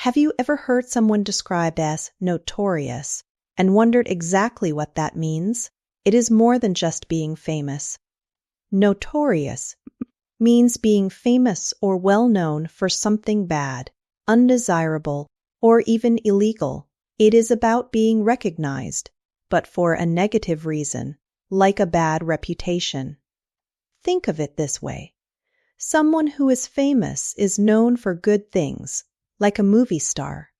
Have you ever heard someone described as notorious and wondered exactly what that means? It is more than just being famous. Notorious means being famous or well known for something bad, undesirable, or even illegal. It is about being recognized, but for a negative reason, like a bad reputation. Think of it this way. Someone who is famous is known for good things, like a movie star.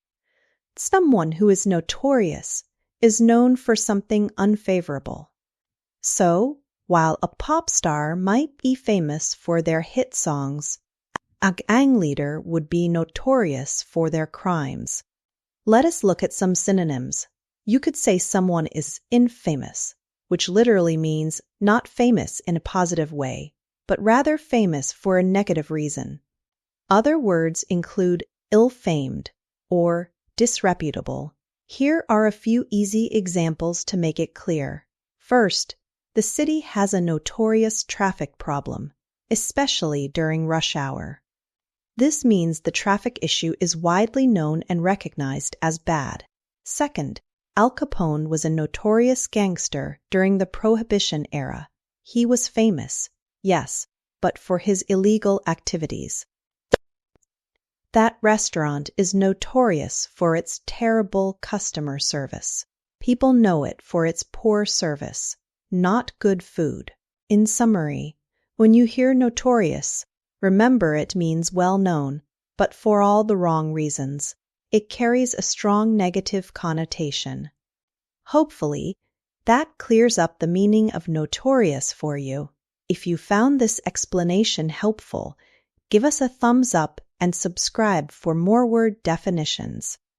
Someone who is notorious is known for something unfavorable. So, while a pop star might be famous for their hit songs, a gang leader would be notorious for their crimes. Let us look at some synonyms. You could say someone is infamous, which literally means not famous in a positive way, but rather famous for a negative reason. Other words include ill-famed or disreputable. Here are a few easy examples to make it clear. First, the city has a notorious traffic problem, especially during rush hour. This means the traffic issue is widely known and recognized as bad. Second, Al Capone was a notorious gangster during the Prohibition era. He was famous, yes, but for his illegal activities. That restaurant is notorious for its terrible customer service. People know it for its poor service, not good food. In summary, when you hear notorious, remember it means well known, but for all the wrong reasons. It carries a strong negative connotation. Hopefully, that clears up the meaning of notorious for you. If you found this explanation helpful, give us a thumbs up and subscribe for more word definitions.